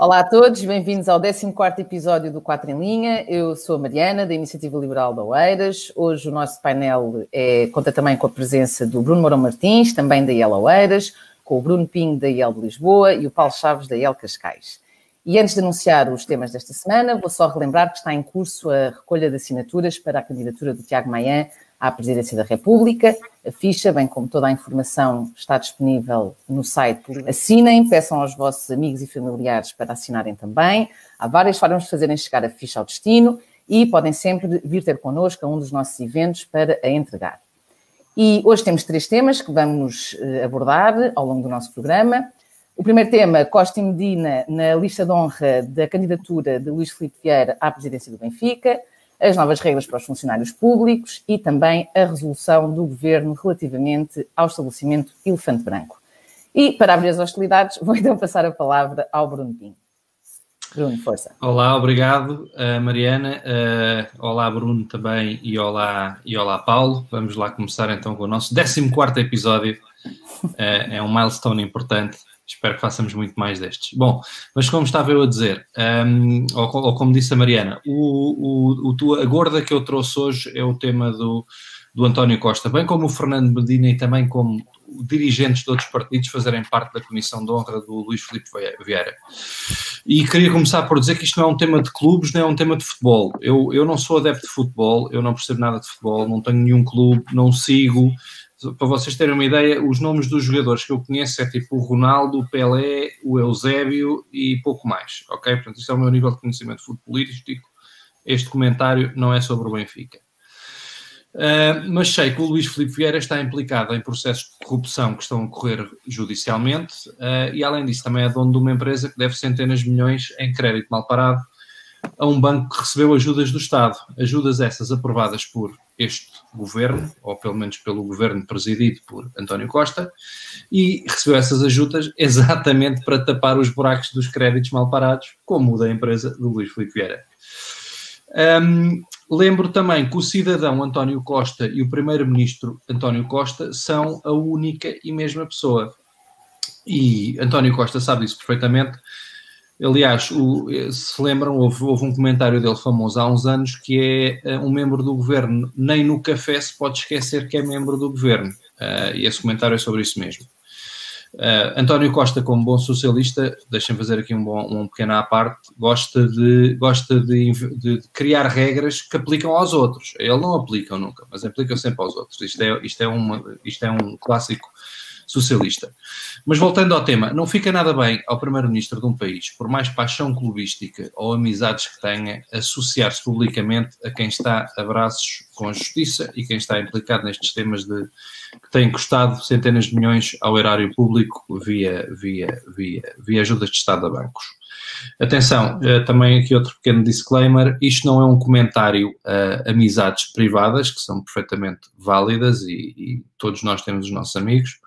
Olá a todos, bem-vindos ao 14º episódio do 4 em Linha. Eu sou a Mariana, da Iniciativa Liberal de Oeiras. Hoje o nosso painel conta também com a presença do Bruno Mourão Martins, também da IEL Oeiras, com o Bruno Pinho, da IEL de Lisboa, e o Paulo Chaves, da IEL Cascais. E antes de anunciar os temas desta semana, vou só relembrar que está em curso a recolha de assinaturas para a candidatura do Tiago Maia à Presidência da República. A ficha, bem como toda a informação, está disponível no site. Assinem, peçam aos vossos amigos e familiares para assinarem também. Há várias formas de fazerem chegar a ficha ao destino e podem sempre vir ter connosco a um dos nossos eventos para a entregar. E hoje temos 3 temas que vamos abordar ao longo do nosso programa. O primeiro tema, Costa e Medina na lista de honra da candidatura de Luís Filipe Vieira à presidência do Benfica, as novas regras para os funcionários públicos e também a resolução do Governo relativamente ao estabelecimento Elefante Branco. E, para abrir as hostilidades, vou então passar a palavra ao Bruno Pinho. Bruno, força. Olá, obrigado, Mariana. Olá, Bruno, também, e olá, Paulo. Vamos lá começar então com o nosso 14º episódio. É um milestone importante. Espero que façamos muito mais destes. Bom, mas como estava eu a dizer, ou como disse a Mariana, a gorda que eu trouxe hoje é o tema do António Costa, bem como o Fernando Medina e também como dirigentes de outros partidos fazerem parte da comissão de honra do Luís Filipe Vieira. E queria começar por dizer que isto não é um tema de clubes, nem é um tema de futebol. Eu não sou adepto de futebol, eu não percebo nada de futebol, não tenho nenhum clube, não sigo. Para vocês terem uma ideia, os nomes dos jogadores que eu conheço é tipo o Ronaldo, o Pelé, o Eusébio e pouco mais, ok? Portanto, isto é o meu nível de conhecimento futebolístico. Este comentário não é sobre o Benfica. Mas sei que o Luís Filipe Vieira está implicado em processos de corrupção que estão a ocorrer judicialmente e, além disso, também é dono de uma empresa que deve centenas de milhões em crédito mal parado a um banco que recebeu ajudas do Estado. Ajudas essas aprovadas por este governo, ou pelo menos pelo governo presidido por António Costa, e recebeu essas ajudas exatamente para tapar os buracos dos créditos mal parados, como o da empresa do Luís Filipe Vieira. Lembro também que o cidadão António Costa e o primeiro-ministro António Costa são a única e mesma pessoa. E António Costa sabe isso perfeitamente. Aliás, se lembram, houve um comentário dele famoso há uns anos que é um membro do governo, nem no café se pode esquecer que é membro do governo. E esse comentário é sobre isso mesmo. António Costa, como bom socialista, deixem-me fazer aqui um pequeno à parte, gosta de criar regras que aplicam aos outros. Ele não aplica nunca, mas aplica sempre aos outros. Isto é um clássico socialista. Mas voltando ao tema, não fica nada bem ao primeiro-ministro de um país, por mais paixão clubística ou amizades que tenha, associar-se publicamente a quem está a braços com a justiça e quem está implicado nestes temas que têm custado centenas de milhões ao erário público via ajudas de Estado a bancos. Atenção, também aqui outro pequeno disclaimer, isto não é um comentário a amizades privadas, que são perfeitamente válidas e todos nós temos os nossos amigos,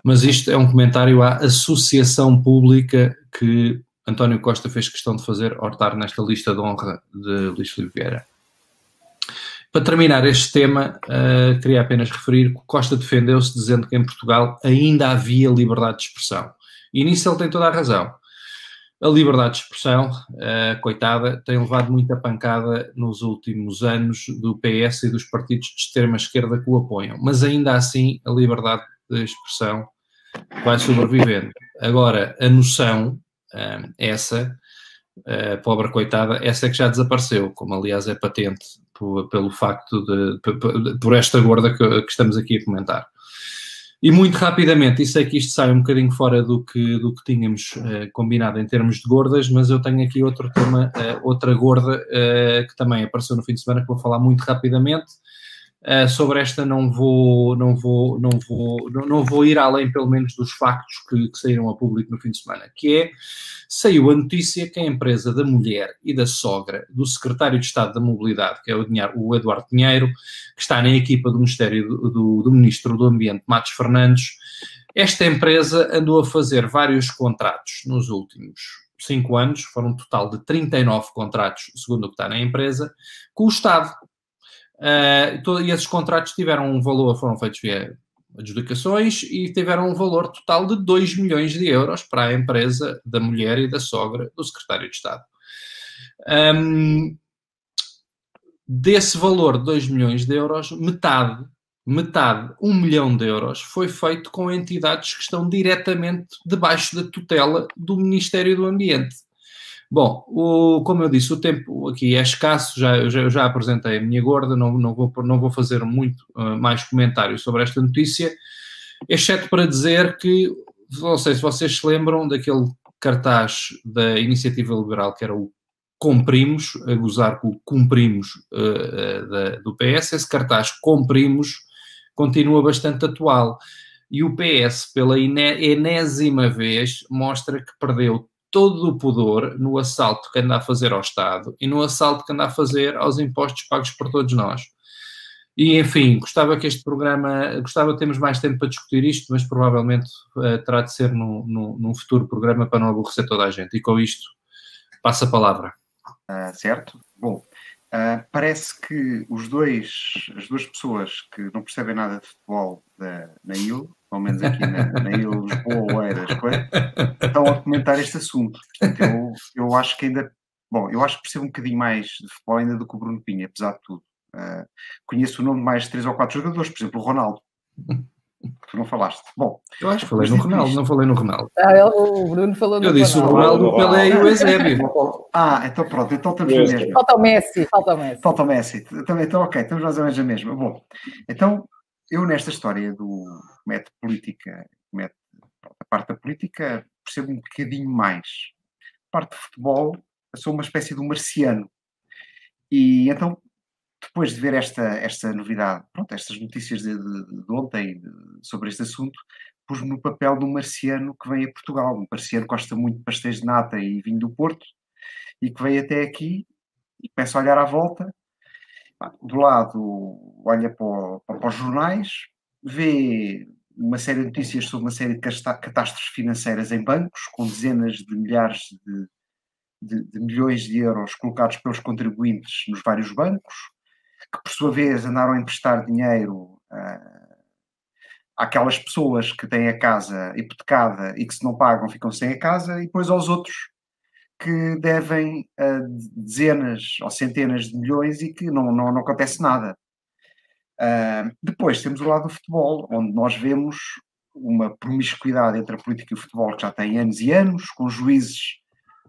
mas isto é um comentário à associação pública que António Costa fez questão de fazer ao estar nesta lista de honra de Luís Filipe Vieira. Para terminar este tema, queria apenas referir que Costa defendeu-se dizendo que em Portugal ainda havia liberdade de expressão. E nisso ele tem toda a razão. A liberdade de expressão, coitada, tem levado muita pancada nos últimos anos do PS e dos partidos de extrema-esquerda que o apoiam. Mas ainda assim, a liberdade de expressão vai sobrevivendo. Agora, a noção, pobre coitada, essa é que já desapareceu, como aliás é patente pelo facto por esta gorda que estamos aqui a comentar. E muito rapidamente, e sei que isto sai um bocadinho fora do que tínhamos combinado em termos de gordas, mas eu tenho aqui outro tema, outra gorda que também apareceu no fim de semana, que vou falar muito rapidamente. Sobre esta não vou ir além, pelo menos, dos factos que saíram a público no fim de semana, que saiu a notícia que a empresa da mulher e da sogra do secretário de Estado da Mobilidade, que é o Eduardo Pinheiro, que está na equipa do Ministério do Ministro do Ambiente, Matos Fernandes, esta empresa andou a fazer vários contratos nos últimos 5 anos, foram um total de 39 contratos, segundo o que está na empresa, com o Estado. E esses contratos tiveram um valor, foram feitos via adjudicações e tiveram um valor total de 2 milhões de euros para a empresa da mulher e da sogra do secretário de Estado. Desse valor de 2 milhões de euros, metade, 1 milhão de euros, foi feito com entidades que estão diretamente debaixo da tutela do Ministério do Ambiente. Bom, como eu disse, o tempo aqui é escasso, eu já apresentei a minha gorda, não vou fazer muito mais comentários sobre esta notícia, exceto para dizer que, não sei se vocês se lembram daquele cartaz da Iniciativa Liberal, que era o Cumprimos, a gozar com o Cumprimos do PS, esse cartaz Cumprimos continua bastante atual. E o PS, pela enésima vez, mostra que perdeu todo o pudor no assalto que anda a fazer ao Estado e no assalto que anda a fazer aos impostos pagos por todos nós. E, enfim, gostava de termos mais tempo para discutir isto, mas provavelmente terá de ser num futuro programa para não aborrecer toda a gente. E com isto, passo a palavra. Certo? Bom, parece que as duas pessoas que não percebem nada de futebol na IL, pelo menos aqui na IL Lisboa, Oeiras, estão a comentar este assunto. Portanto, eu acho que ainda... Bom, eu acho que percebo um bocadinho mais de futebol ainda do que o Bruno Pinho, apesar de tudo. Conheço o nome de mais 3 ou 4 jogadores, por exemplo, o Ronaldo. Tu não falaste. Bom, eu acho que falei no Ronaldo, não falei no Ronaldo. O Bruno falou no Ronaldo. Eu disse o Ronaldo, o Pelé e o Eusébio. Então pronto, então estamos na mesma. Falta o Messi. Falta o Messi. Então, ok, estamos mais ou menos a mesma. Bom, então, eu nesta história do mete política, a parte da política, percebo um bocadinho mais. A parte de futebol, eu sou uma espécie de um marciano. E então, depois de ver esta novidade, pronto, estas notícias de ontem sobre este assunto, pus-me no papel de um marciano que vem a Portugal. Um marciano que gosta muito de pastéis de nata e vinho do Porto e que veio até aqui e começa a olhar à volta. Do lado, olha para os jornais, vê uma série de notícias sobre uma série de catástrofes financeiras em bancos, com dezenas de milhares de milhões de euros colocados pelos contribuintes nos vários bancos, que por sua vez andaram a emprestar dinheiro àquelas pessoas que têm a casa hipotecada e que se não pagam ficam sem a casa, e depois aos outros que devem dezenas ou centenas de milhões e que não acontece nada. Depois temos o lado do futebol, onde nós vemos uma promiscuidade entre a política e o futebol que já tem anos e anos, com juízes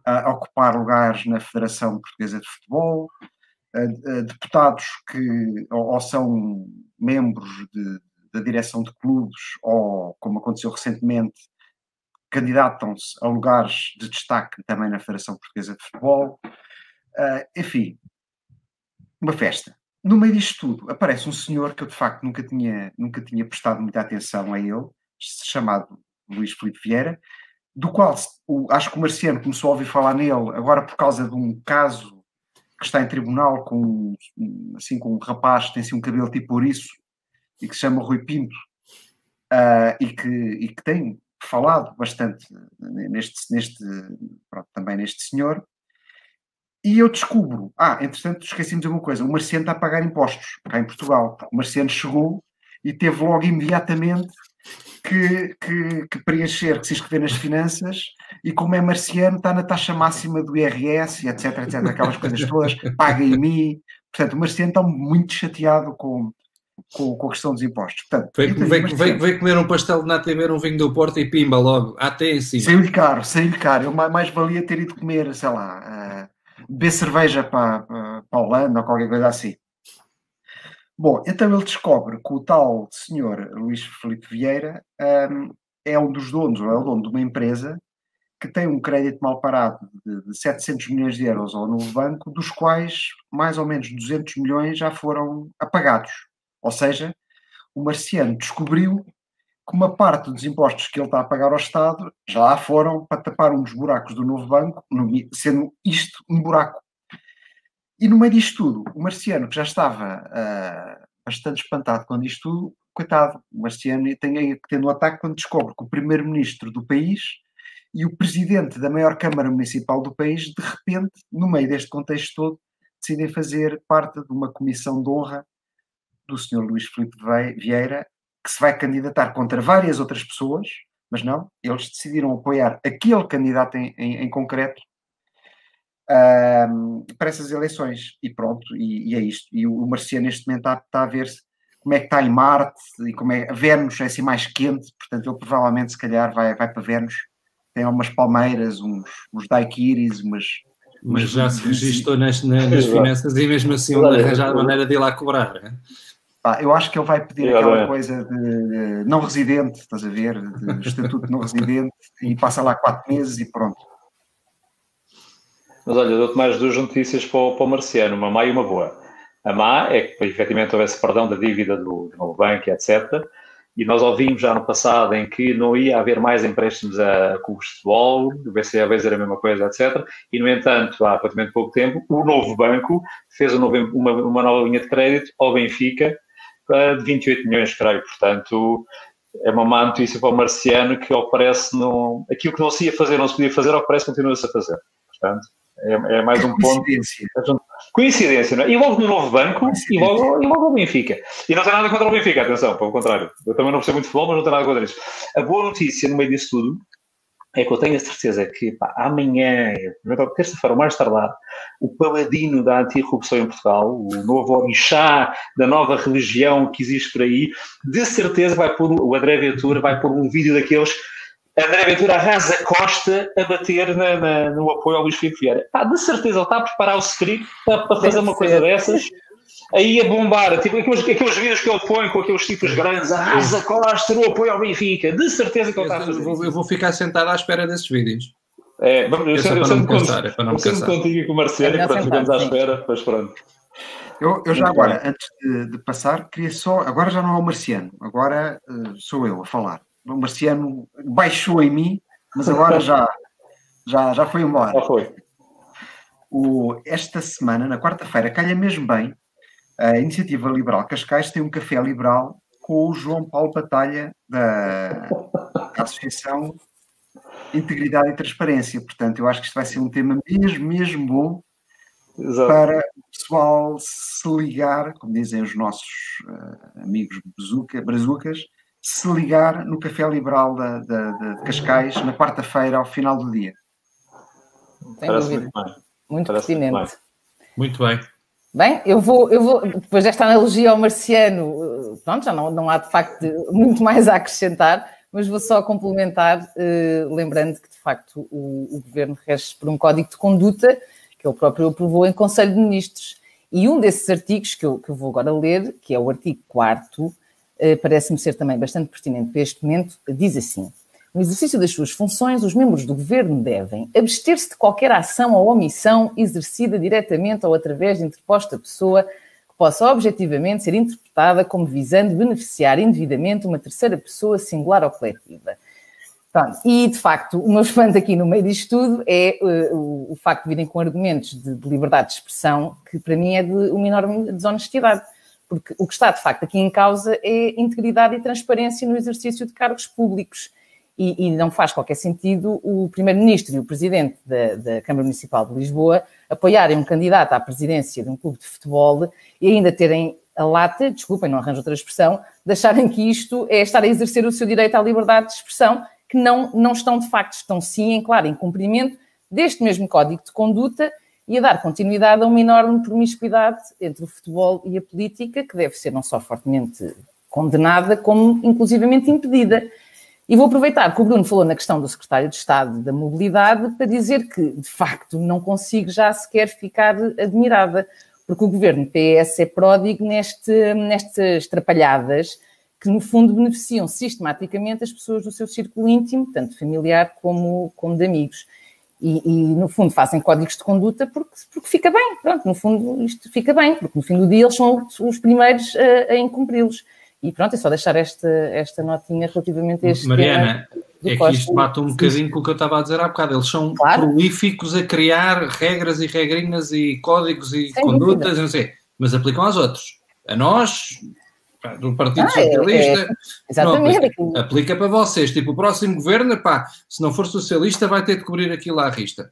a ocupar lugares na Federação Portuguesa de Futebol, deputados que ou são membros da direção de clubes ou, como aconteceu recentemente, candidatam-se a lugares de destaque também na Federação Portuguesa de Futebol. Enfim, uma festa. No meio disto tudo, aparece um senhor que eu, de facto, nunca tinha prestado muita atenção a ele, chamado Luís Filipe Vieira, do qual acho que o Marciano começou a ouvir falar nele agora por causa de um caso que está em tribunal com um rapaz que tem assim um cabelo tipo ouriço e que se chama Rui Pinto, e que tem falado bastante também neste senhor. E eu descubro, entretanto, esqueci-me de dizer uma coisa, o Marciano está a pagar impostos cá em Portugal. O Marciano chegou e teve logo imediatamente que preencher, que se inscrever nas finanças, e como é marciano, está na taxa máxima do IRS, etc, aquelas coisas todas, paga em mim. Portanto, o marciano está muito chateado com a questão dos impostos. Portanto, veio comer um pastel de nata e beber um vinho do Porto e pimba logo, até em cima. Saiu-lhe caro. Eu mais valia ter ido comer, sei lá, beber cerveja para a Holanda ou qualquer coisa assim. Bom, então ele descobre que o tal senhor Luís Filipe Vieira é um dos donos, ou é o dono de uma empresa que tem um crédito mal parado de 700 milhões de euros ao novo banco, dos quais mais ou menos 200 milhões já foram apagados. Ou seja, o Marciano descobriu que uma parte dos impostos que ele está a pagar ao Estado já lá foram para tapar um dos buracos do novo banco, sendo isto um buraco. E no meio disto tudo, o Marciano, que já estava bastante espantado com isto tudo, coitado, o Marciano tem que ter um ataque quando descobre que o primeiro-ministro do país e o presidente da maior Câmara Municipal do país, de repente, no meio deste contexto todo, decidem fazer parte de uma comissão de honra do Sr. Luís Filipe Vieira, que se vai candidatar contra várias outras pessoas, mas não, eles decidiram apoiar aquele candidato em concreto para essas eleições. E pronto, e é isto. E o Marciano neste momento está a ver como é que está em Marte e como é. A Vênus é assim mais quente, portanto ele provavelmente se calhar vai para Vênus. Tem umas palmeiras, uns daiquiris, mas já se registou nas finanças e mesmo assim onde arranjar a maneira de ir lá cobrar. Né? Eu acho que ele vai pedir aquela coisa de não residente, estás a ver? De estatuto não residente, e passa lá 4 meses e pronto. Mas olha, dou-te mais 2 notícias para o Marciano, uma má e uma boa. A má é que efetivamente houvesse perdão da dívida do novo banco, etc. E nós ouvimos já no passado em que não ia haver mais empréstimos a clubes de futebol, o BCE era a mesma coisa, etc. E, no entanto, há relativamente pouco tempo, o novo banco fez uma nova linha de crédito ao Benfica de 28 milhões, creio. Portanto, é uma má notícia para o Marciano que, ao que parece, aquilo que não se ia fazer, não se podia fazer, ao que parece, continua-se a fazer. Portanto, é mais um ponto. Coincidência, não é? E logo no novo banco e logo ao Benfica. E não tem nada contra o Benfica, atenção, pelo contrário. Eu também não percebo muito de futebol, mas não tem nada contra isso. A boa notícia no meio disso tudo é que eu tenho a certeza que amanhã, terça-feira, mais tardar, o paladino da antirrupção em Portugal, o novo orixá da nova religião que existe por aí, de certeza vai pôr, o André Ventura vai pôr um vídeo daqueles. André Ventura arrasa Costa a bater no apoio ao Luís Filipe Vieira. De certeza, ele está a preparar o script para fazer uma coisa dessas, aí a bombar, tipo aqueles vídeos que ele põe com aqueles tipos grandes, arrasa Costa no apoio ao Benfica. De certeza que ele está a fazer. Eu vou ficar sentado à espera desses vídeos. Eu sempre contigo com o Marcelo, pronto, ficamos à espera, mas pronto. Eu já agora, antes de passar, queria só, agora já não é o Marciano, agora sou eu a falar. O Marciano baixou em mim, mas agora já foi embora. Já foi. Esta semana, na quarta-feira, calha mesmo bem, a Iniciativa Liberal Cascais tem um café liberal com o João Paulo Batalha, da Associação Integridade e Transparência. Portanto, eu acho que isto vai ser um tema mesmo bom. Exato. Para o pessoal se ligar, como dizem os nossos amigos brazucas, se ligar no Café Liberal de Cascais na quarta-feira, ao final do dia. Sem dúvida. Muito pertinente. Muito bem. Bem, eu vou, depois desta analogia ao Marciano, pronto, já não há de facto muito mais a acrescentar, mas vou só complementar, lembrando que de facto o Governo rege por um código de conduta que ele próprio aprovou em Conselho de Ministros. E um desses artigos que eu vou agora ler, que é o artigo 4º, parece-me ser também bastante pertinente para este momento, diz assim: no exercício das suas funções, os membros do Governo devem abster-se de qualquer ação ou omissão exercida diretamente ou através de interposta pessoa que possa objetivamente ser interpretada como visando beneficiar indevidamente uma terceira pessoa singular ou coletiva. Pronto. E, de facto, o meu espanto aqui no meio disto tudo é o facto de virem com argumentos de liberdade de expressão, que para mim é de uma enorme desonestidade. Porque o que está, de facto, aqui em causa é integridade e transparência no exercício de cargos públicos. E não faz qualquer sentido o Primeiro-Ministro e o Presidente da Câmara Municipal de Lisboa apoiarem um candidato à presidência de um clube de futebol e ainda terem a lata, desculpem, não arranjo outra expressão, de acharem que isto é estar a exercer o seu direito à liberdade de expressão, que não estão, de facto, estão sim em claro incumprimento deste mesmo Código de Conduta e a dar continuidade a uma enorme promiscuidade entre o futebol e a política, que deve ser não só fortemente condenada, como inclusivamente impedida. E vou aproveitar que o Bruno falou na questão do Secretário de Estado da Mobilidade para dizer que, de facto, não consigo já sequer ficar admirada, porque o governo PS é pródigo nestas trapalhadas que, no fundo, beneficiam sistematicamente as pessoas do seu círculo íntimo, tanto familiar como de amigos. E, no fundo, fazem códigos de conduta porque fica bem. Pronto, no fundo, isto fica bem, porque no fim do dia eles são os primeiros a incumpri-los. E pronto, é só deixar esta notinha relativamente a este Mariana, é que isto bate um bocadinho com o que eu estava a dizer há bocado. Eles são prolíficos a criar regras e regrinhas e códigos e condutas, não sei, mas aplicam aos outros. A nós, do Partido Socialista, exatamente. Não aplica para vocês. Tipo, o próximo governo, se não for socialista, vai ter de cobrir aquilo à rista.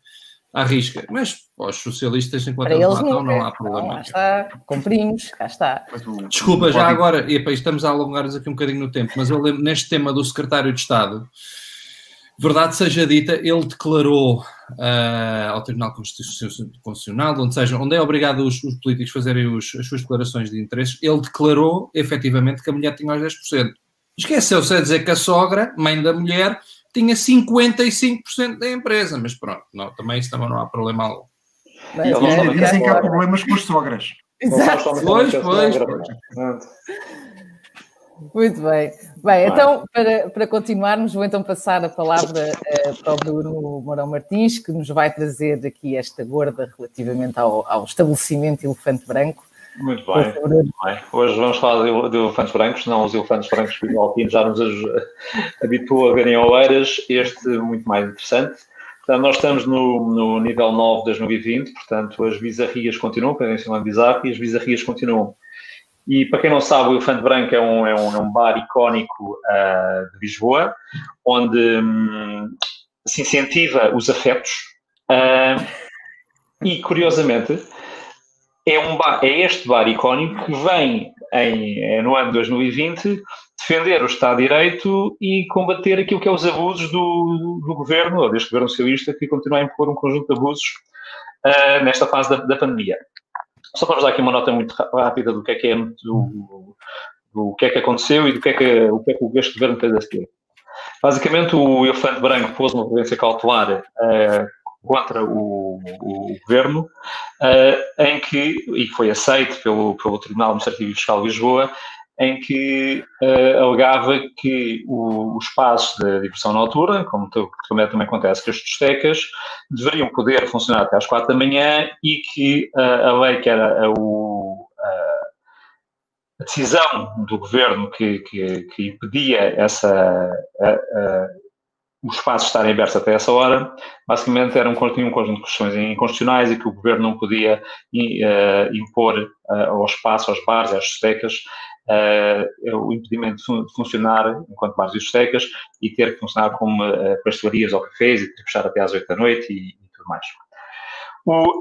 à risca. Mas os socialistas, enquanto Para eles eles matam, nunca. não há problema. Lá está, cumprimos, cá está. Desculpa, já agora, epa, estamos a alongar-nos aqui um bocadinho no tempo, mas eu lembro, neste tema do secretário de Estado, verdade seja dita, ele declarou ao Tribunal Constitucional, onde é obrigado os políticos fazerem as suas declarações de interesses, ele declarou, efetivamente, que a mulher tinha os 10%. Esqueceu-se a dizer que a sogra, mãe da mulher, tinha 55% da empresa, mas pronto, não, também isso também não há problema algum. E dizem que há problemas com as sogras. Exato. Pois. Muito bem. Bem, então, para continuarmos, vou então passar a palavra para o Bruno Mourão Martins, que nos vai trazer aqui esta gorda relativamente ao estabelecimento Elefante Branco. Muito bem. Hoje vamos falar de elefantes brancos, não os elefantes brancos que o Alpino já nos habituou a ver em Oeiras, este muito mais interessante. Portanto, nós estamos no nível 9 de 2020, portanto, as bizarrias continuam, para quem chama de bizarro, e as bizarrias continuam. E, para quem não sabe, o Elefante Branco é um bar icónico de Lisboa, onde se incentiva os afetos. E, curiosamente, é este bar icónico que vem, no ano de 2020, defender o Estado de Direito e combater aquilo que é os abusos do governo, ou deste governo socialista, que continua a impor um conjunto de abusos nesta fase da pandemia. Só para vos dar aqui uma nota muito rápida do que é que aconteceu e do que é que este governo fez a seguir. Basicamente, o Elefante Branco pôs uma providência cautelar contra o governo, em que, e que foi aceito pelo Tribunal Administrativo e Fiscal de Lisboa, em que alegava que o espaço de diversão noturna, como também acontece com as discotecas, deveriam poder funcionar até às 4 da manhã e que a lei que era a decisão do governo que impedia os espaços estarem abertos até essa hora, basicamente tinha um conjunto de questões inconstitucionais e que o governo não podia impor ao espaço, aos bares e às discotecas, o impedimento de funcionar enquanto bares e discotecas e ter que funcionar como pastelarias ou cafés e ter que fechar até às 8 da noite e tudo mais.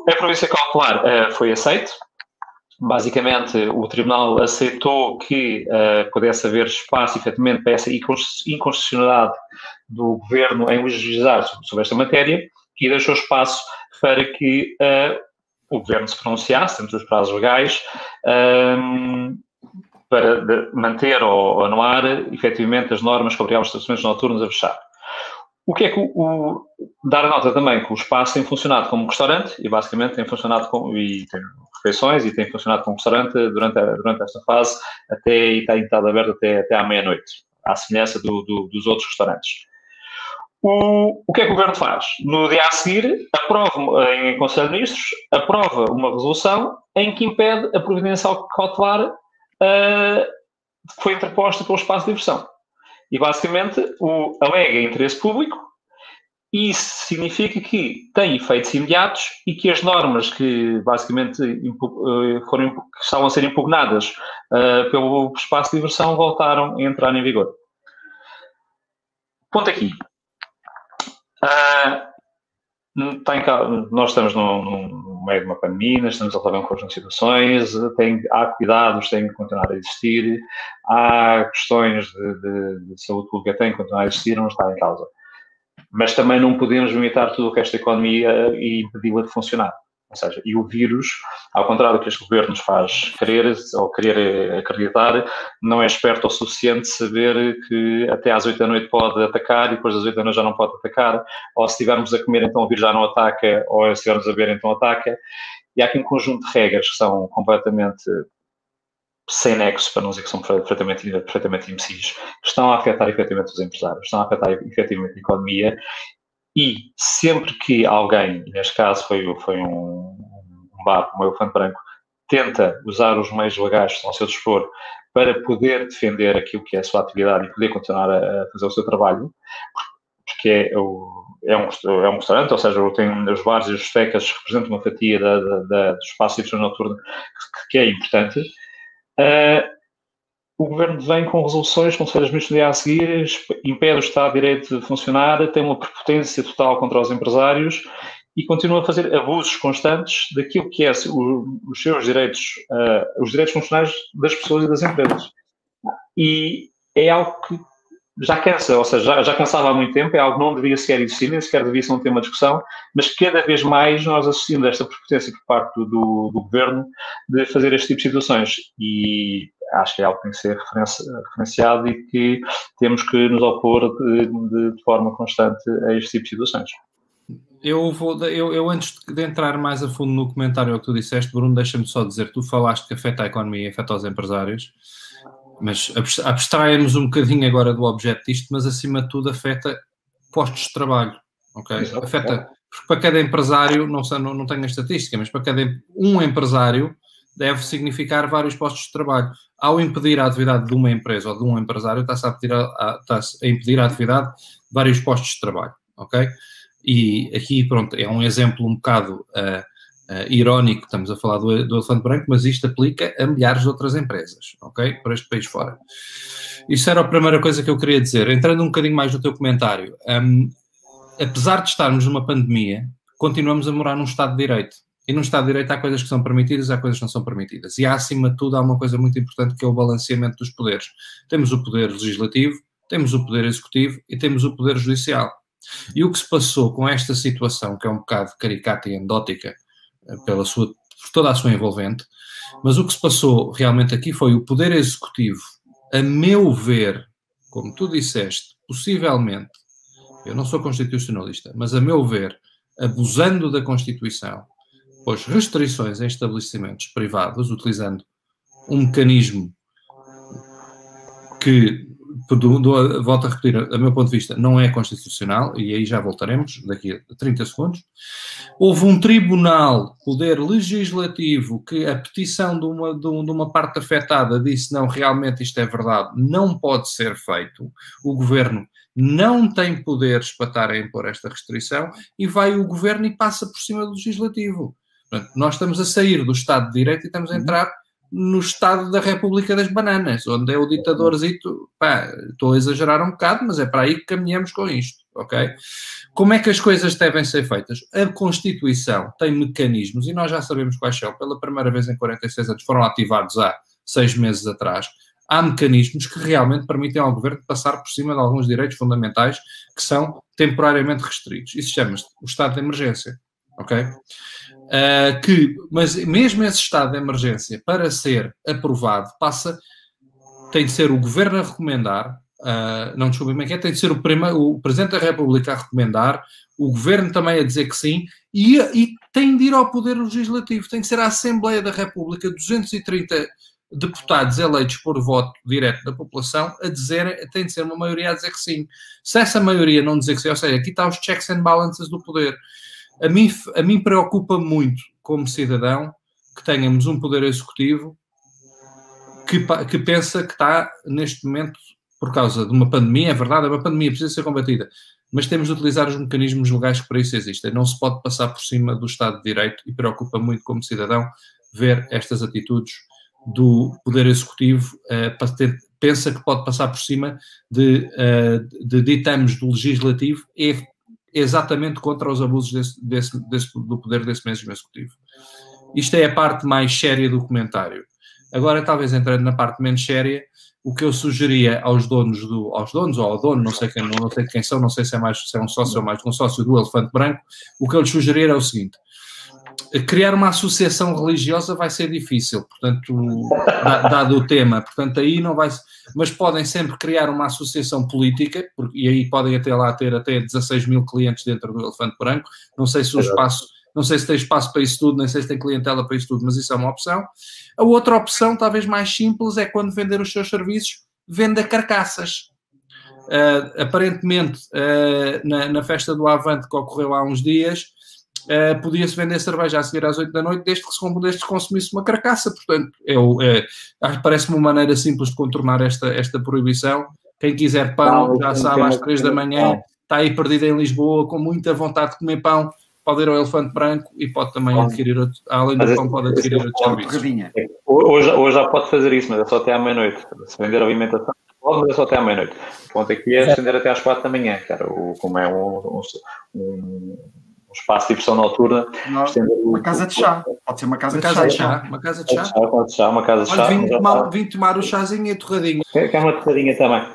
A providência cautelar foi aceita. Basicamente, o Tribunal aceitou que pudesse haver espaço, efetivamente, para essa inconstitucionalidade do Governo em legislar sobre esta matéria e deixou espaço para que o Governo se pronunciasse, dentro dos prazos legais, para manter ou anular, efetivamente, as normas que obrigavam os estabelecimentos noturnos a fechar. O que é que dar a nota também que o espaço tem funcionado como restaurante e basicamente tem funcionado e tem refeições e tem funcionado como restaurante durante esta fase e tem estado aberto até à meia-noite, à semelhança dos outros restaurantes. O que é que o Governo faz? No dia a seguir, aprova em Conselho de Ministros, aprova uma resolução em que impede a providência cautelar que foi interposta pelo espaço de diversão. E, basicamente, alega interesse público e isso significa que tem efeitos imediatos e que as normas que, basicamente, que estavam a ser impugnadas pelo espaço de diversão voltaram a entrar em vigor. Ponto aqui. Nós estamos no meio de uma pandemia, estamos a resolver um conjunto de situações, há cuidados, têm que continuar a existir, há questões de saúde pública que têm que continuar a existir, não está em causa. Mas também não podemos limitar tudo o resto da economia e impedi-la de funcionar. Ou seja, e o vírus, ao contrário do que este governo nos faz querer acreditar, não é esperto o suficiente de saber que até às 8 da noite pode atacar e depois das 8 da noite já não pode atacar, ou se estivermos a comer então o vírus já não ataca, ou se estivermos a beber então ataca. E há aqui um conjunto de regras que são completamente sem nexo, para não dizer que são perfeitamente imbecis, que estão a afetar efetivamente os empresários, estão a afetar efetivamente a economia. E sempre que alguém, neste caso foi um bar como o Elefante Branco, tenta usar os meios legais que estão ao seu dispor para poder defender aquilo que é a sua atividade e poder continuar a fazer o seu trabalho, porque é um restaurante, ou seja, tem os bares e as discotecas que representam uma fatia do espaço de diversão noturna que é importante. O Governo vem com resoluções, como se fez no dia a seguir, impede o Estado de Direito de funcionar, tem uma prepotência total contra os empresários e continua a fazer abusos constantes daquilo que é os seus direitos, os direitos funcionais das pessoas e das empresas. E é algo que já cansa, ou seja, já cansava há muito tempo, é algo que não devia sequer existir, nem sequer devia ser um tema de discussão, mas cada vez mais nós assistimos a esta prepotência por parte do governo de fazer este tipo de situações. E acho que é algo que tem que ser referenciado e que temos que nos opor de forma constante a este tipo de situações. Eu antes de entrar mais a fundo no comentário ao que tu disseste, Bruno, deixa-me só dizer, tu falaste que afeta a economia e afeta os empresários, mas abstraímos um bocadinho agora do objeto disto, mas acima de tudo afeta postos de trabalho, ok? Exato. Afeta, porque para cada empresário, não tenho a estatística, mas para cada um empresário deve significar vários postos de trabalho. Ao impedir a atividade de uma empresa ou de um empresário, está-se a impedir a atividade de vários postos de trabalho, ok? E aqui, pronto, é um exemplo um bocado irónico, estamos a falar do elefante branco, mas isto aplica a milhares de outras empresas, ok? Para este país fora. Isso era a primeira coisa que eu queria dizer. Entrando um bocadinho mais no teu comentário, apesar de estarmos numa pandemia, continuamos a morar num Estado de Direito. E num Estado de Direito há coisas que são permitidas, há coisas que não são permitidas. E acima de tudo, há uma coisa muito importante que é o balanceamento dos poderes. Temos o poder legislativo, temos o poder executivo e temos o poder judicial. E o que se passou com esta situação, que é um bocado caricata e anedótica, por toda a sua envolvente, mas o que se passou realmente aqui foi o poder executivo, a meu ver, como tu disseste, possivelmente, eu não sou constitucionalista, mas a meu ver, abusando da Constituição, pôs restrições em estabelecimentos privados, utilizando um mecanismo que, volto a repetir, a meu ponto de vista, não é constitucional, e aí já voltaremos, daqui a 30 segundos. Houve um tribunal, poder legislativo, que a petição de uma parte afetada disse, não, realmente isto é verdade, não pode ser feito. O governo não tem poderes para estar a impor esta restrição, e vai o governo e passa por cima do legislativo. Portanto, nós estamos a sair do Estado de Direito e estamos a entrar no Estado da República das Bananas, onde é o ditadorzito, estou a exagerar um bocado, mas é para aí que caminhamos com isto, ok? Como é que as coisas devem ser feitas? A Constituição tem mecanismos, e nós já sabemos quais são, pela primeira vez em 46 anos, foram ativados há 6 meses atrás. Há mecanismos que realmente permitem ao governo passar por cima de alguns direitos fundamentais que são temporariamente restritos. Isso chama-se o estado de emergência, ok? Mas mesmo esse estado de emergência, para ser aprovado, tem de ser o governo a recomendar, tem de ser o Presidente da República a recomendar, o governo também a dizer que sim, e tem de ir ao Poder Legislativo, tem de ser a Assembleia da República, 230 deputados eleitos por voto direto da população, tem de ser uma maioria a dizer que sim. Se essa maioria não dizer que sim, ou seja, aqui está os checks and balances do poder. A mim preocupa muito, como cidadão, que tenhamos um poder executivo que pensa que está, neste momento, por causa de uma pandemia, é verdade, é uma pandemia, precisa ser combatida, mas temos de utilizar os mecanismos legais que para isso existem. Não se pode passar por cima do Estado de Direito, e preocupa muito, como cidadão, ver estas atitudes do poder executivo, pensa que pode passar por cima de ditames do legislativo, exatamente contra os abusos do poder desse mesmo executivo. Isto é a parte mais séria do comentário. Agora, talvez entrando na parte menos séria, o que eu sugeria aos donos ou ao dono, não sei quem são, não sei se é um sócio ou mais um sócio do Elefante Branco, o que eu lhes sugerir é o seguinte: criar uma associação religiosa vai ser difícil, portanto, dado o tema, portanto, aí não vai, mas podem sempre criar uma associação política, e aí podem ter até 16 mil clientes dentro do Elefante Branco. Não sei se tem espaço para isso tudo, nem sei se tem clientela para isso tudo, mas isso é uma opção. A outra opção, talvez mais simples, é quando vender os seus serviços, venda carcaças. Aparentemente, na festa do Avante que ocorreu há uns dias, podia-se vender cerveja a seguir às 8 da noite, desde que se consumisse uma carcaça. Portanto, parece-me uma maneira simples de contornar esta proibição. Quem quiser pão, já sabe, às 3 da manhã, está aí perdido em Lisboa, com muita vontade de comer pão, pode ir ao Elefante Branco e pode também adquirir, além do pão, pode adquirir outros serviços. Hoje já pode fazer isso, mas é só até à meia-noite. Se vender alimentação, pode, mas é só até à meia-noite. O ponto aqui é estender até às 4 da manhã, cara, como é um espaço de diversão noturna. Uma casa de chá. Pode ser uma casa de chá. Uma casa de chá. Uma casa de chá. Olha, vim tomar o chazinho e a torradinha. Quer uma torradinha também.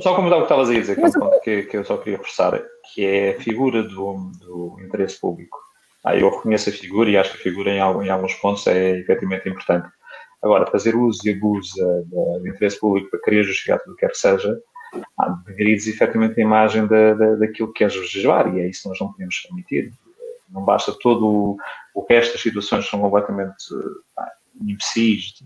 Só comentar o que estavas a dizer, que é um ponto que eu só queria reforçar, que é a figura do interesse público. Eu reconheço a figura e acho que a figura em alguns pontos é efetivamente importante. Agora, fazer uso e abuso do interesse público para querer justificar tudo o que quer que seja, degrides efetivamente a imagem daquilo que queres legislar, e é isso que nós não podemos permitir. Não basta todo o resto das situações que são completamente imbecis,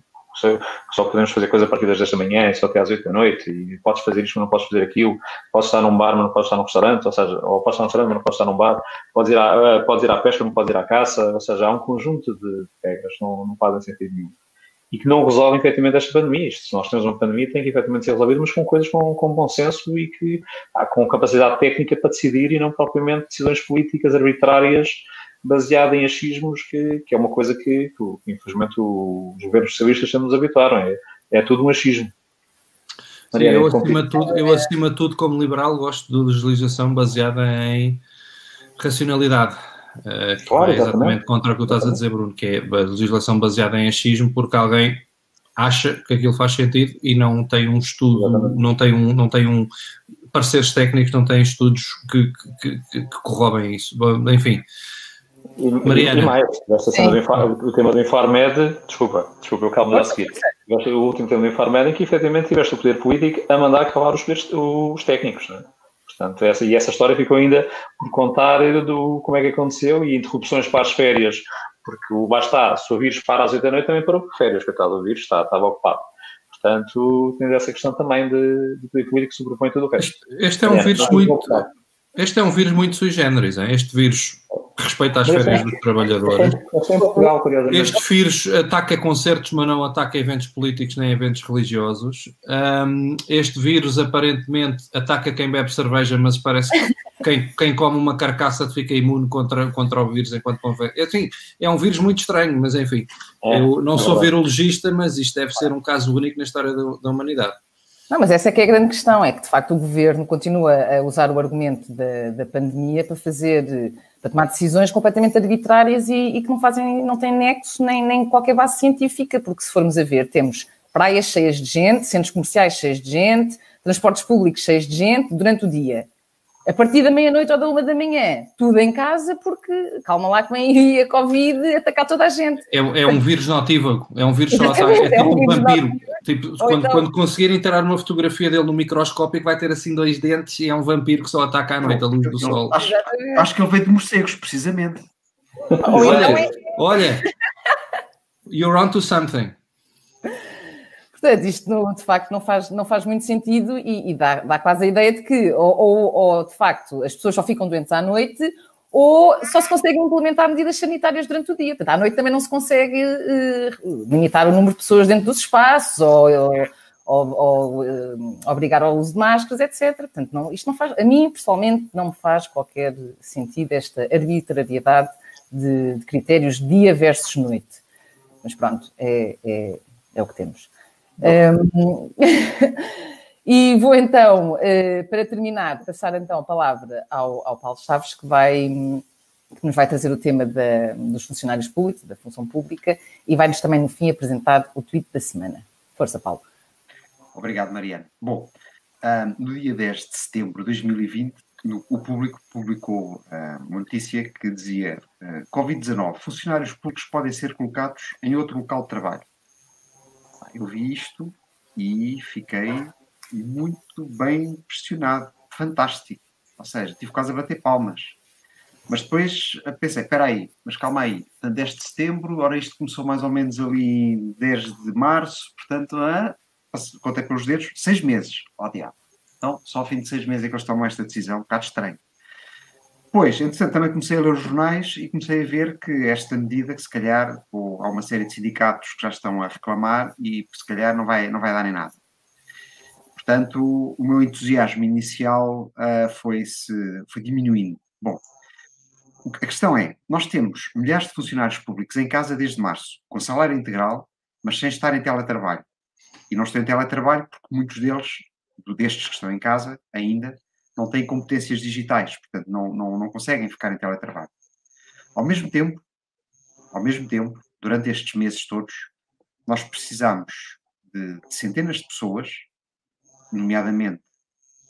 só podemos fazer coisa a partir das 10 da manhã, só até às 8 da noite, e podes fazer isto, mas não podes fazer aquilo, podes estar num bar, mas não podes estar num restaurante, ou seja, ou podes estar num restaurante, mas não podes estar num bar, podes ir à pesca, mas não podes ir à caça, ou seja, há um conjunto de regras que não fazem sentido nenhum. E que não resolvem efetivamente esta pandemia. Se nós temos uma pandemia, tem que efetivamente ser resolvido, mas com coisas com bom senso e que com capacidade técnica para decidir e não propriamente decisões políticas arbitrárias baseadas em achismos, que é uma coisa que infelizmente, os governos socialistas já nos habituaram. É tudo um achismo. Mariana, eu, acima de tudo, como liberal, gosto de legislação baseada em racionalidade. Claro, é exatamente contra o que tu estás a dizer, Bruno, que é a legislação baseada em achismo, porque alguém acha que aquilo faz sentido e não tem um estudo, não tem pareceres técnicos, não tem estudos que corroborem isso. Bom, enfim. Mariana. E mais, o tema do Infarmed, desculpa, eu calmo a seguir. O último tema do Infarmed é que efetivamente tiveste o poder político a mandar calar os técnicos, não é? Portanto, essa história ficou ainda por contar como é que aconteceu e interrupções para as férias, porque basta, se o vírus para às 8 da noite, também parou por férias, coitado, o vírus estava ocupado. Portanto, temos essa questão também de poder político que sobrepõe tudo o resto. Este é um vírus muito sui generis, hein? Este vírus respeita as férias dos trabalhadores. Este vírus ataca concertos, mas não ataca eventos políticos nem eventos religiosos. Este vírus aparentemente ataca quem bebe cerveja, mas parece que quem come uma carcaça fica imune contra o vírus enquanto conversa. Enfim, é um vírus muito estranho, mas enfim, eu não sou virologista, mas isto deve ser um caso único na história da humanidade. Não, mas essa é que é a grande questão, é que de facto o governo continua a usar o argumento da pandemia para tomar decisões completamente arbitrárias e que não têm nexo nem qualquer base científica, porque se formos a ver, temos praias cheias de gente, centros comerciais cheios de gente, transportes públicos cheios de gente durante o dia. A partir da meia-noite ou da 1 da manhã, tudo em casa, porque, calma lá que vem aí a Covid atacar toda a gente. É um vírus notívago, é um vírus só ataca, é tipo um vampiro. Tipo, quando conseguirem tirar uma fotografia dele no microscópio, vai ter assim 2 dentes e é um vampiro que só ataca à noite, a luz do sol. Acho que ele veio de morcegos, precisamente. Olha, you're on to something. Portanto, isto de facto não faz muito sentido e dá quase a ideia de que ou de facto as pessoas só ficam doentes à noite ou só se conseguem implementar medidas sanitárias durante o dia. Portanto, à noite também não se consegue limitar o número de pessoas dentro dos espaços ou obrigar ao uso de máscaras, etc. Portanto, isto não faz, a mim pessoalmente não me faz qualquer sentido esta arbitrariedade de critérios dia versus noite. Mas pronto, é o que temos. E vou então, para terminar, passar então a palavra ao Paulo Chaves, que nos vai trazer o tema dos funcionários públicos, da função pública, e vai-nos também no fim apresentar o tweet da semana. Força, Paulo. Obrigado, Mariana. Bom, no dia 10 de setembro de 2020, o Público publicou uma notícia que dizia Covid-19, funcionários públicos podem ser colocados em outro local de trabalho. Eu vi isto e fiquei muito bem impressionado. Fantástico. Ou seja, tive quase a bater palmas. Mas depois pensei, espera aí, mas calma aí. Portanto, 10 de setembro, ora isto começou mais ou menos ali 10 de março, portanto, contei pelos dedos, 6 meses. Ó diabo. Então, só ao fim de 6 meses é que eles tomam esta decisão, um bocado estranho. Pois, entretanto, também comecei a ler os jornais e comecei a ver que esta medida, que se calhar, há uma série de sindicatos que já estão a reclamar e se calhar não vai dar em nada. Portanto, o meu entusiasmo inicial foi diminuindo. Bom, a questão é, nós temos milhares de funcionários públicos em casa desde março, com salário integral, mas sem estar em teletrabalho. E não estão em teletrabalho porque muitos destes que estão em casa ainda não têm competências digitais, portanto não conseguem ficar em teletrabalho. Ao mesmo tempo, durante estes meses todos, nós precisamos de centenas de pessoas, nomeadamente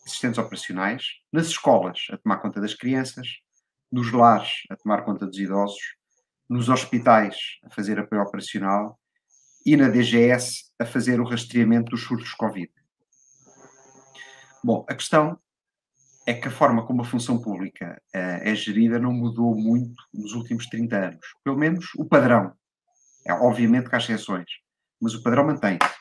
assistentes operacionais, nas escolas a tomar conta das crianças, nos lares a tomar conta dos idosos, nos hospitais a fazer apoio operacional e na DGS a fazer o rastreamento dos surtos Covid. Bom, a questão é que a forma como a função pública é gerida não mudou muito nos últimos 30 anos. Pelo menos o padrão. Obviamente que há exceções, mas o padrão mantém-se.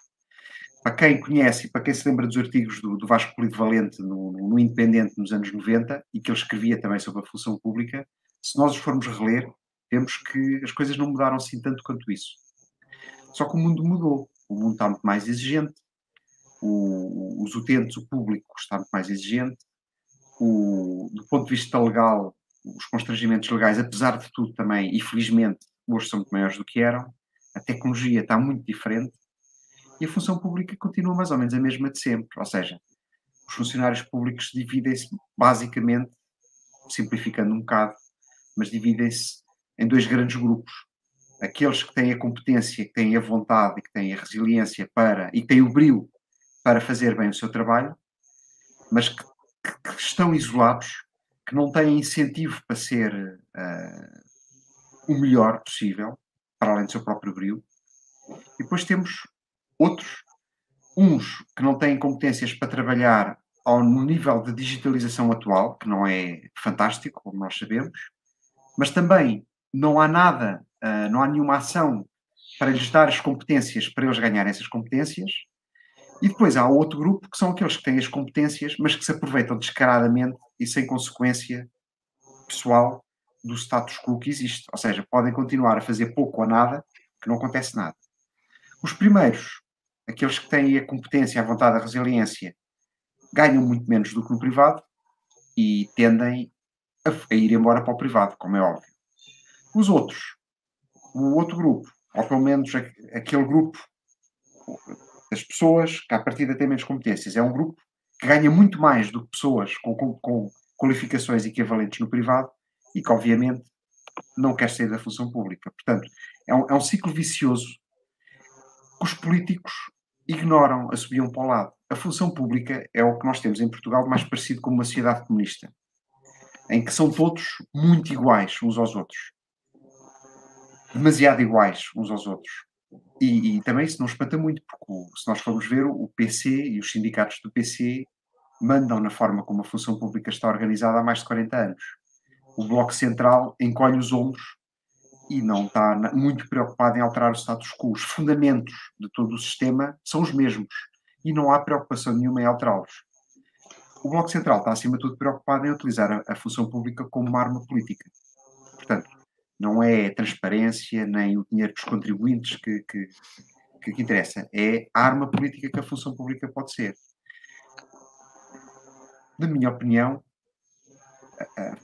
Para quem conhece e para quem se lembra dos artigos do Vasco Polivalente no Independente nos anos 90, e que ele escrevia também sobre a função pública, se nós os formos reler, vemos que as coisas não mudaram assim tanto quanto isso. Só que o mundo mudou. O mundo está muito mais exigente, os utentes, o público está muito mais exigente, do ponto de vista legal, os constrangimentos legais, apesar de tudo também, e felizmente, hoje são muito maiores do que eram, a tecnologia está muito diferente e a função pública continua mais ou menos a mesma de sempre. Ou seja, os funcionários públicos dividem-se basicamente, simplificando um bocado, mas dividem-se em dois grandes grupos. Aqueles que têm a competência, que têm a vontade, que têm a resiliência e que têm o brio para fazer bem o seu trabalho, mas que estão isolados, que não têm incentivo para ser o melhor possível, para além do seu próprio brio. E depois temos outros, uns que não têm competências para trabalhar no nível de digitalização atual, que não é fantástico, como nós sabemos, mas também não há nada, não há nenhuma ação para lhes dar as competências para eles ganharem essas competências. E depois há outro grupo que são aqueles que têm as competências, mas que se aproveitam descaradamente e sem consequência pessoal do status quo que existe. Ou seja, podem continuar a fazer pouco ou nada, que não acontece nada. Os primeiros, aqueles que têm a competência, a vontade, a resiliência, ganham muito menos do que no privado e tendem a ir embora para o privado, como é óbvio. Os outros, o outro grupo, ou pelo menos aquele grupo das pessoas que à partida têm menos competências, é um grupo que ganha muito mais do que pessoas com qualificações equivalentes no privado e que, obviamente, não quer sair da função pública. Portanto, é um ciclo vicioso que os políticos ignoram, assobiam para o lado. A função pública é o que nós temos em Portugal mais parecido com uma sociedade comunista, em que são todos muito iguais uns aos outros. Demasiado iguais uns aos outros. E também isso não espanta muito, porque se nós formos ver, o PC e os sindicatos do PC mandam na forma como a função pública está organizada há mais de 40 anos. O Bloco Central encolhe os ombros e não está muito preocupado em alterar o status quo. Os fundamentos de todo o sistema são os mesmos e não há preocupação nenhuma em alterá-los. O Bloco Central está, acima de tudo, preocupado em utilizar a função pública como uma arma política. Portanto, não é a transparência nem o dinheiro dos contribuintes que interessa. É a arma política que a função pública pode ser. Na minha opinião,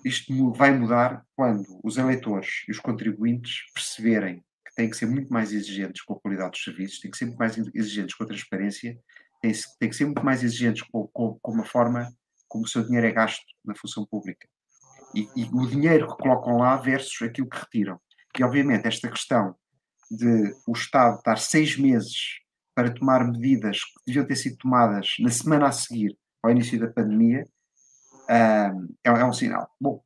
isto vai mudar quando os eleitores e os contribuintes perceberem que têm que ser muito mais exigentes com a qualidade dos serviços, têm que ser muito mais exigentes com a transparência, têm que ser muito mais exigentes com a forma como o seu dinheiro é gasto na função pública. E o dinheiro que colocam lá versus aquilo que retiram. E, obviamente, esta questão de o Estado estar 6 meses para tomar medidas que deviam ter sido tomadas na semana a seguir ao início da pandemia, é um sinal. Bom,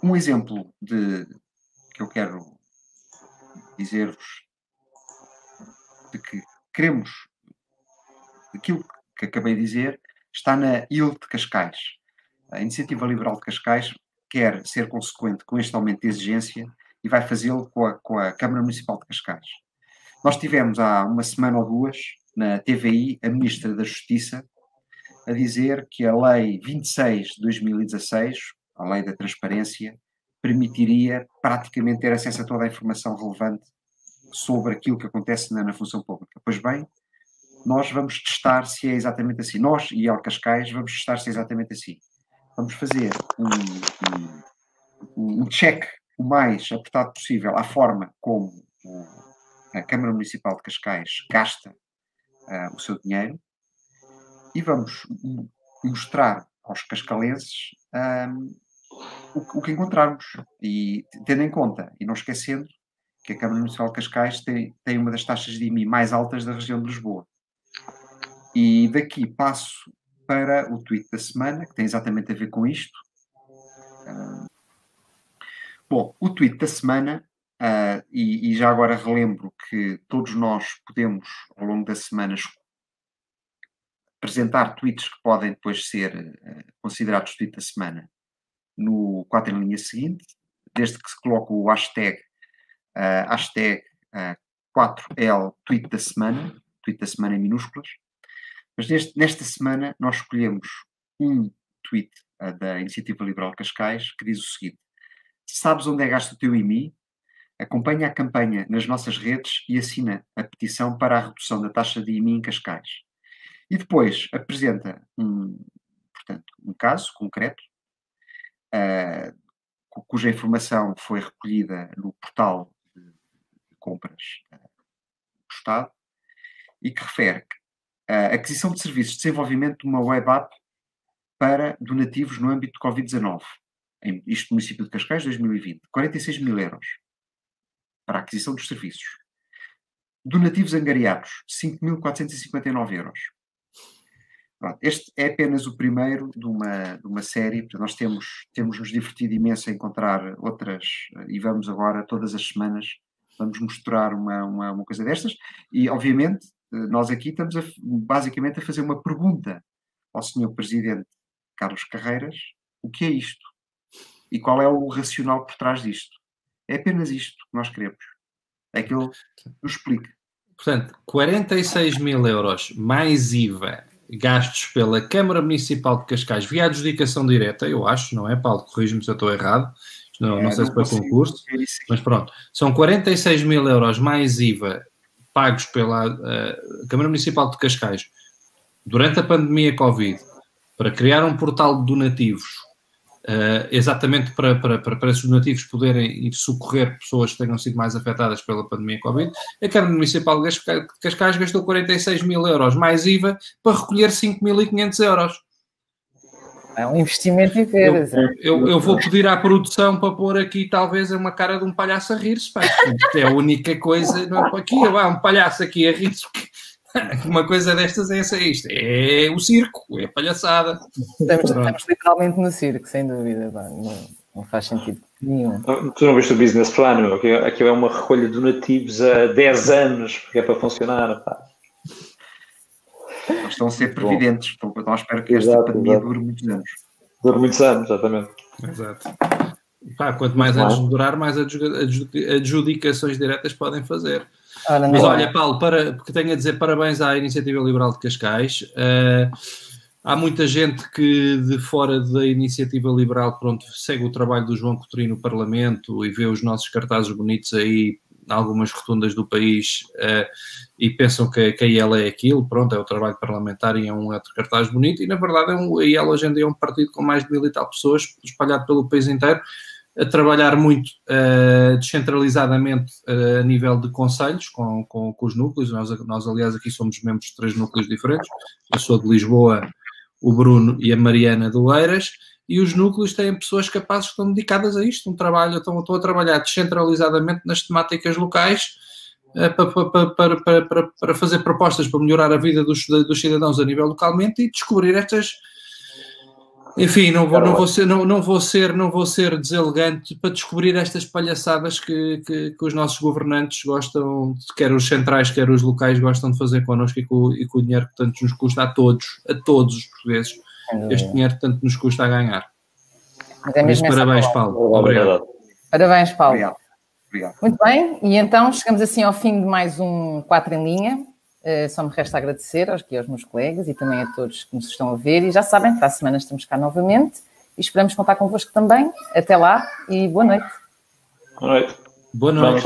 um exemplo que eu quero dizer-vos de que queremos, aquilo que acabei de dizer, está na IL de Cascais. A Iniciativa Liberal de Cascais quer ser consequente com este aumento de exigência e vai fazê-lo com a Câmara Municipal de Cascais. Nós tivemos há uma semana ou duas, na TVI, a Ministra da Justiça a dizer que a Lei 26 de 2016, a Lei da Transparência, permitiria praticamente ter acesso a toda a informação relevante sobre aquilo que acontece na função pública. Pois bem, nós vamos testar se é exatamente assim. Nós e El Cascais vamos testar se é exatamente assim. Vamos fazer um check o mais apertado possível à forma como a Câmara Municipal de Cascais gasta o seu dinheiro e vamos mostrar aos cascalenses o que encontrarmos. E tendo em conta, e não esquecendo, que a Câmara Municipal de Cascais tem uma das taxas de IMI mais altas da região de Lisboa. E daqui passo para o tweet da semana, que tem exatamente a ver com isto. Bom, o tweet da semana, e já agora relembro que todos nós podemos, ao longo da semana, apresentar tweets que podem depois ser considerados tweet da semana no 4 em linha seguinte, desde que se coloque o hashtag 4L tweet da semana em minúsculas. Mas nesta semana nós escolhemos um tweet da Iniciativa Liberal Cascais que diz o seguinte: sabes onde é gasto o teu IMI? Acompanha a campanha nas nossas redes e assina a petição para a redução da taxa de IMI em Cascais. E depois apresenta portanto, um caso concreto, cuja informação foi recolhida no portal de compras do Estado e que refere que a aquisição de serviços de desenvolvimento de uma web app para donativos no âmbito de Covid-19. Isto no município de Cascais, 2020. 46 mil euros para a aquisição dos serviços. Donativos angariados, 5.459 euros. Pronto, este é apenas o primeiro de uma série. Nós temos nos divertido imenso a encontrar outras, e vamos agora, todas as semanas, vamos mostrar uma coisa destas. E, obviamente, nós aqui estamos basicamente a fazer uma pergunta ao Sr. Presidente Carlos Carreiras: o que é isto? E qual é o racional por trás disto? É apenas isto que nós queremos. É que ele nos explique. Portanto, 46 mil euros mais IVA gastos pela Câmara Municipal de Cascais via adjudicação direta, eu acho, não é, Paulo? Corrige-me se eu estou errado. Não sei se foi concurso, mas pronto. São 46 mil euros mais IVA pagos pela Câmara Municipal de Cascais durante a pandemia Covid para criar um portal de donativos, exatamente para esses donativos poderem ir socorrer pessoas que tenham sido mais afetadas pela pandemia Covid. A Câmara Municipal de Cascais gastou 46 mil euros mais IVA para recolher 5.500 euros. É um investimento em férias. Eu vou pedir à produção para pôr aqui talvez uma cara de um palhaço a rir-se. É a única coisa. Não é, aqui, um palhaço aqui a rir-se. Uma coisa destas é isto. É o circo, é a palhaçada. Estamos literalmente no circo, sem dúvida. Não faz sentido nenhum. Tu não viste o business plan? Aqui é uma recolha de donativos a 10 anos, porque é para funcionar. Pá. Eles estão a ser previdentes. Então espero que esta pandemia dure muitos anos. Dure muitos anos, exatamente. Exato. Quanto mais anos durar, mais adjudicações diretas podem fazer. Mas olha, Paulo, porque tenho a dizer parabéns à Iniciativa Liberal de Cascais. Há muita gente que de fora da Iniciativa Liberal, pronto, segue o trabalho do João Coutinho no Parlamento e vê os nossos cartazes bonitos aí em algumas rotundas do país e pensam que a IEL é aquilo, pronto, é o trabalho parlamentar e é um outro cartaz bonito, e na verdade a IEL hoje em dia é um partido com mais de 1.000 e tal pessoas espalhado pelo país inteiro, a trabalhar muito descentralizadamente a nível de conselhos com os núcleos. Nós aliás aqui somos membros de 3 núcleos diferentes. Eu sou de Lisboa, o Bruno e a Mariana do Oeiras, e os núcleos têm pessoas capazes que estão dedicadas a isto, estão a trabalhar descentralizadamente nas temáticas locais para fazer propostas para melhorar a vida dos cidadãos a nível localmente e descobrir estas. Enfim, não vou ser deselegante para descobrir estas palhaçadas que os nossos governantes gostam, quer os centrais, quer os locais, gostam de fazer connosco e com o dinheiro que tanto nos custa a todos os portugueses. Este dinheiro tanto nos custa a ganhar. Mas parabéns, Paulo. Obrigado. Parabéns, Paulo. Obrigado. Muito bem, e então chegamos assim ao fim de mais um 4 em linha. Só me resta agradecer aos meus colegas e também a todos que nos estão a ver. E já sabem, para a semana estamos cá novamente e esperamos contar convosco também. Até lá e boa noite. Boa noite. Boa noite.